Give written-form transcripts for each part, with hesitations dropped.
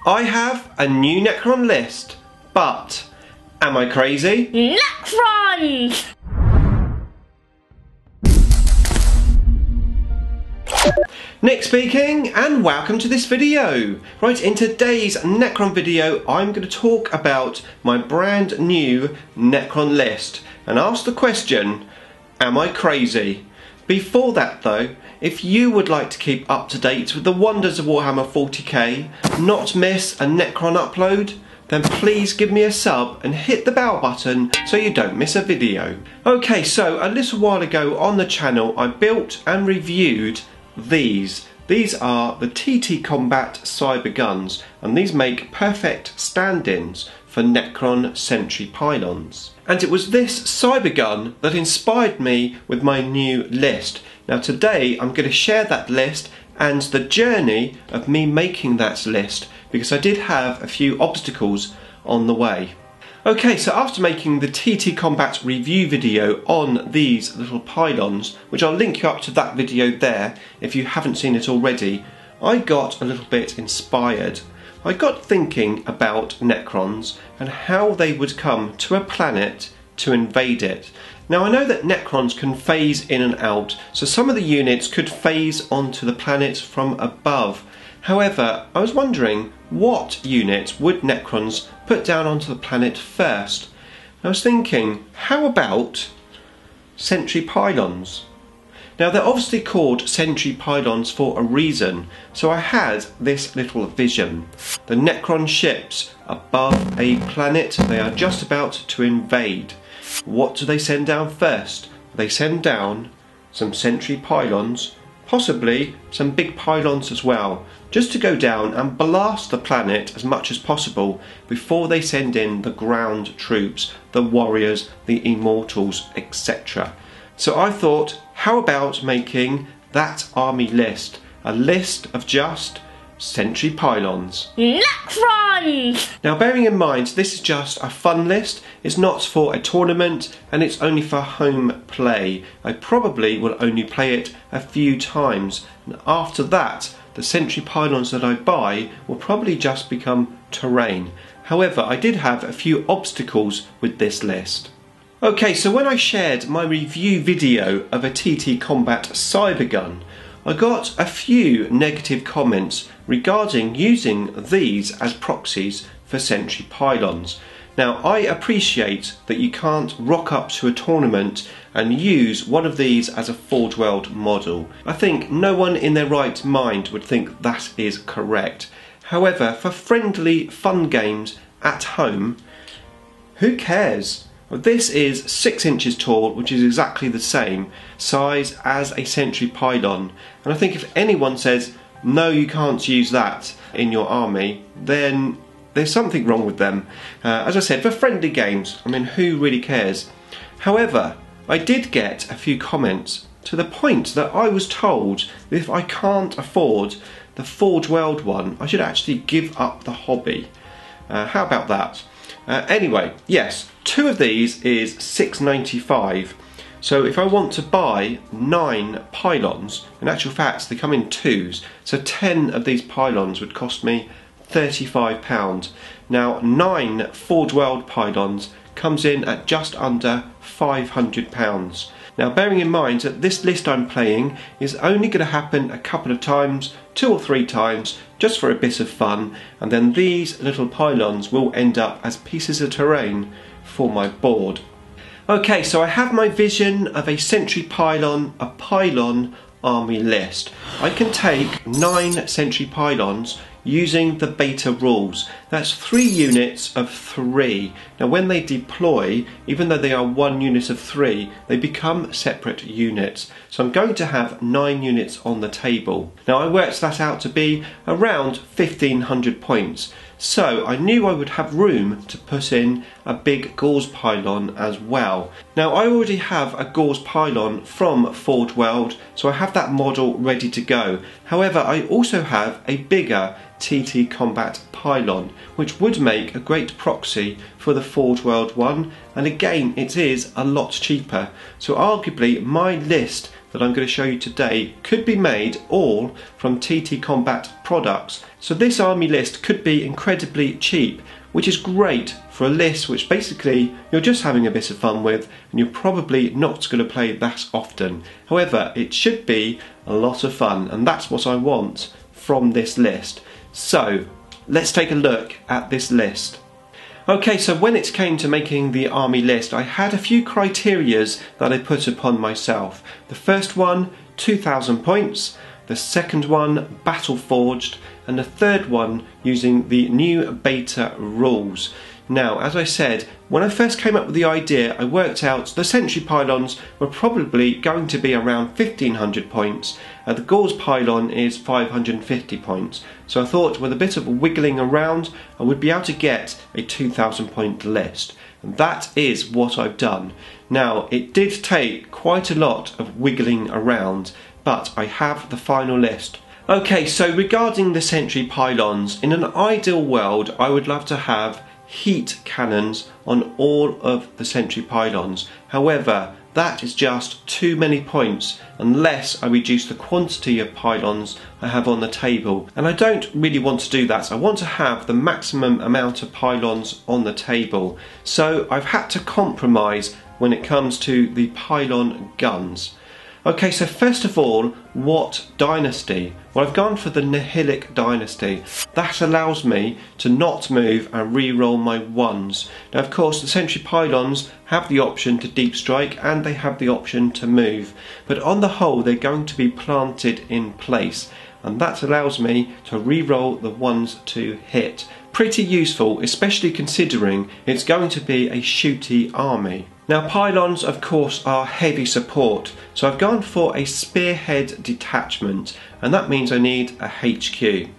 I have a new Necron list, but am I crazy? Necrons! Nick speaking, and welcome to this video. Right, in today's Necron video, I'm going to talk about my brand new Necron list and ask the question, am I crazy? Before that though, if you would like to keep up to date with the wonders of Warhammer 40k, not miss a Necron upload, then please give me a sub and hit the bell button so you don't miss a video. Okay, so a little while ago on the channel I built and reviewed these. These are the TT Combat Cyber Guns, and these make perfect stand-ins for Necron Sentry Pylons. And it was this cyber gun that inspired me with my new list. Now today I'm going to share that list and the journey of me making that list, because I did have a few obstacles on the way. Okay, so after making the TT Combat review video on these little pylons, which I'll link you up to that video there if you haven't seen it already, I got a little bit inspired. I got thinking about Necrons and how they would come to a planet to invade it. Now I know that Necrons can phase in and out, so some of the units could phase onto the planet from above. However, I was wondering what unit would Necrons put down onto the planet first. I was thinking, how about Sentry Pylons? Now they're obviously called Sentry Pylons for a reason, so I had this little vision. The Necron ships above a planet they are just about to invade. What do they send down first? They send down some Sentry Pylons, possibly some big pylons as well, just to go down and blast the planet as much as possible before they send in the ground troops, the warriors, the immortals, etc. So I thought, how about making that army list, a list of just Sentry Pylons. Necrons! Now bearing in mind this is just a fun list, it's not for a tournament and it's only for home play. I probably will only play it a few times, and after that the Sentry Pylons that I buy will probably just become terrain. However, I did have a few obstacles with this list. Okay, so when I shared my review video of a TT Combat Cyber Gun, I got a few negative comments regarding using these as proxies for Sentry Pylons. Now I appreciate that you can't rock up to a tournament and use one of these as a Forge World model. I think no one in their right mind would think that is correct. However, for friendly fun games at home, who cares? This is 6 inches tall, which is exactly the same size as a Sentry Pylon, and I think if anyone says no, you can't use that in your army, then there's something wrong with them. As I said, for friendly games, I mean, who really cares? However, I did get a few comments to the point that I was told that if I can't afford the Forge World one, I should actually give up the hobby. How about that? Anyway, yes, 2 of these is £6.95. So if I want to buy 9 pylons, in actual fact they come in 2s, so 10 of these pylons would cost me £35. Now 9 Forge World pylons comes in at just under £500. Now bearing in mind that this list I'm playing is only going to happen a couple of times, 2 or 3 times, just for a bit of fun, and then these little pylons will end up as pieces of terrain for my board. Okay, so I have my vision of a Sentry Pylon, a pylon army list. I can take 9 Sentry Pylons using the beta rules. That's 3 units of 3. Now when they deploy, even though they are 1 unit of 3, they become separate units. So I'm going to have 9 units on the table. Now I worked that out to be around 1500 points. So I knew I would have room to put in a big Gauze pylon as well. Now I already have a Gauze pylon from Forge World, so I have that model ready to go. However, I also have a bigger TT Combat pylon, which would make a great proxy for the Forge World one, and again it is a lot cheaper. So arguably my list that I'm going to show you today could be made all from TT Combat products. So this army list could be incredibly cheap, which is great for a list which basically you're just having a bit of fun with and you're probably not going to play that often. However, it should be a lot of fun, and that's what I want from this list. So let's take a look at this list. Okay, so when it came to making the army list, I had a few criterias that I put upon myself. The first one, 2,000 points. The second one, battle forged. And the third one, using the new beta rules. Now, as I said, when I first came up with the idea, I worked out the sentry pylons were probably going to be around 1,500 points. The Gauls pylon is 550 points. So I thought with a bit of wiggling around, I would be able to get a 2,000 point list. And that is what I've done. Now, it did take quite a lot of wiggling around, but I have the final list. Okay, so regarding the sentry pylons, in an ideal world, I would love to have heat cannons on all of the sentry pylons. However, that is just too many points unless I reduce the quantity of pylons I have on the table. And I don't really want to do that. I want to have the maximum amount of pylons on the table. So I've had to compromise when it comes to the pylon guns. Okay, so first of all, what dynasty? Well, I've gone for the Nihilic dynasty. That allows me to not move and re-roll my ones. Now, of course, the sentry pylons have the option to deep strike and they have the option to move. But on the whole, they're going to be planted in place. And that allows me to re-roll the ones to hit. Pretty useful, especially considering it's going to be a shooty army. Now, pylons, of course, are heavy support, so I've gone for a spearhead detachment, and that means I need a HQ.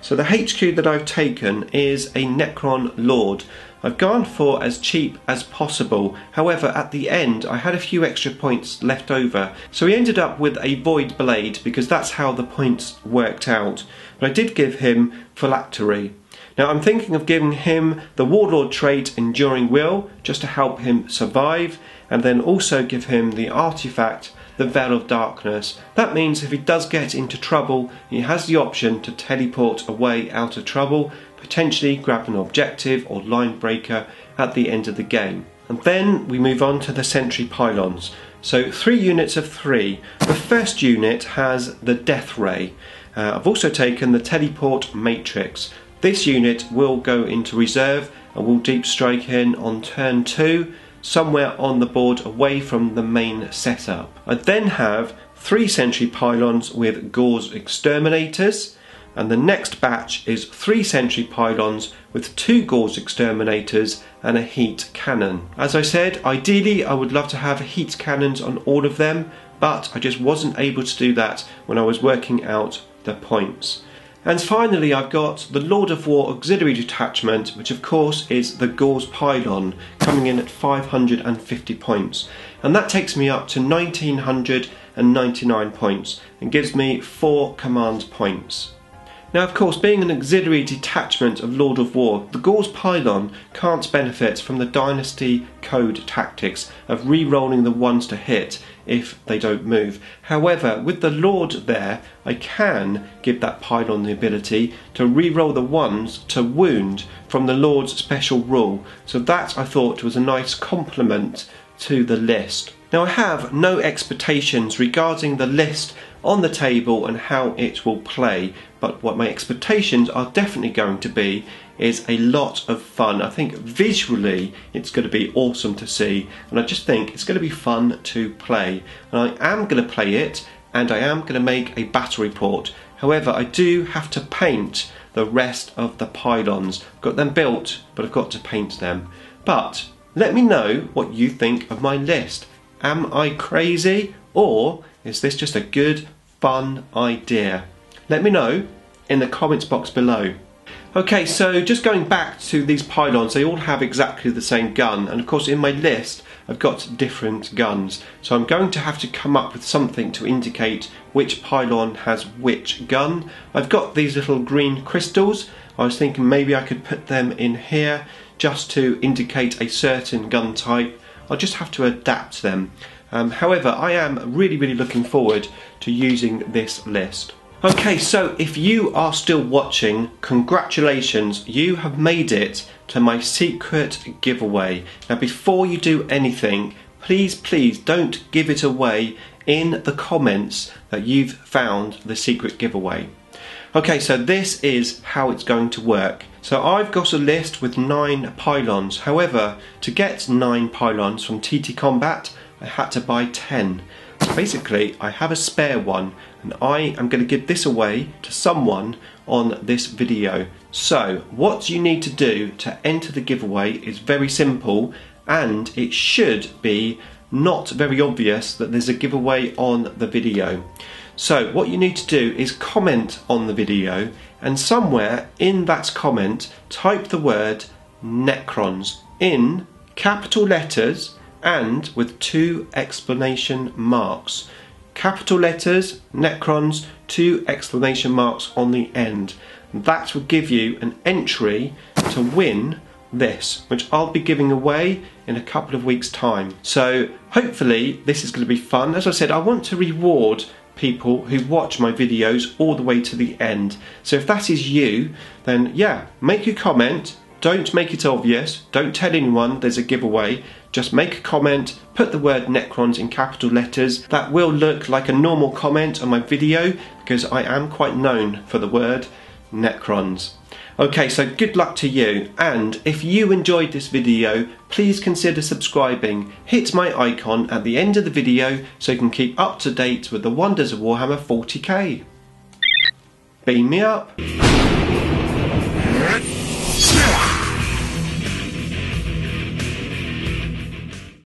So the HQ that I've taken is a Necron Lord. I've gone for as cheap as possible, however at the end I had a few extra points left over, so we ended up with a Void Blade because that's how the points worked out. But I did give him Phylactery. Now I'm thinking of giving him the Warlord trait Enduring Will, just to help him survive, and then also give him the artifact, the Veil of Darkness. That means if he does get into trouble, he has the option to teleport away out of trouble, potentially grab an objective or line breaker at the end of the game. And then we move on to the sentry pylons. So 3 units of 3. The first unit has the Death Ray. I've also taken the Teleport Matrix. This unit will go into reserve and will deep strike in on turn 2, somewhere on the board away from the main setup. I then have 3 sentry pylons with Gauls Exterminators, and the next batch is 3 sentry pylons with 2 Gauls Exterminators and a heat cannon. As I said, ideally I would love to have heat cannons on all of them, but I just wasn't able to do that when I was working out the points. And finally I've got the Lord of War Auxiliary Detachment, which of course is the Gauls Pylon, coming in at 550 points. And that takes me up to 1999 points and gives me 4 command points. Now, of course, being an auxiliary detachment of Lord of War, the Gauls Pylon can't benefit from the Dynasty Code tactics of re-rolling the ones to hit if they don't move. However, with the Lord there, I can give that Pylon the ability to re-roll the ones to wound from the Lord's special rule. So that, I thought, was a nice complement to the list. Now, I have no expectations regarding the list on the table and how it will play, but what my expectations are definitely going to be is a lot of fun. I think visually it's going to be awesome to see, and I just think it's going to be fun to play. And I am going to play it, and I am going to make a battle report. However, I do have to paint the rest of the pylons. I've got them built, but I've got to paint them. But let me know what you think of my list. Am I crazy, or is this just a good, fun idea? Let me know in the comments box below. Okay, so just going back to these pylons, they all have exactly the same gun, and of course in my list I've got different guns, so I'm going to have to come up with something to indicate which pylon has which gun. I've got these little green crystals. I was thinking maybe I could put them in here just to indicate a certain gun type. I'll just have to adapt them. However, I am really looking forward to using this list. Okay, so if you are still watching, congratulations, you have made it to my secret giveaway. Now before you do anything, please don't give it away in the comments that you've found the secret giveaway. Okay, so this is how it's going to work. So I've got a list with 9 pylons. However, to get 9 pylons from TT Combat, I had to buy 10. So basically, I have a spare one, and I am going to give this away to someone on this video. So what you need to do to enter the giveaway is very simple, and it should be not very obvious that there's a giveaway on the video. So what you need to do is comment on the video, and somewhere in that comment type the word Necrons in capital letters and with 2 exclamation marks. Capital letters, Necrons, 2 exclamation marks on the end. That will give you an entry to win this, which I'll be giving away in a couple of weeks' time. So hopefully this is going to be fun. As I said, I want to reward people who watch my videos all the way to the end. So if that is you, then yeah, make a comment. Don't make it obvious. Don't tell anyone there's a giveaway. Just make a comment, put the word Necrons in capital letters. That will look like a normal comment on my video because I am quite known for the word Necrons. Okay, so good luck to you, and if you enjoyed this video, please consider subscribing. Hit my icon at the end of the video so you can keep up to date with the wonders of Warhammer 40k. Beam me up.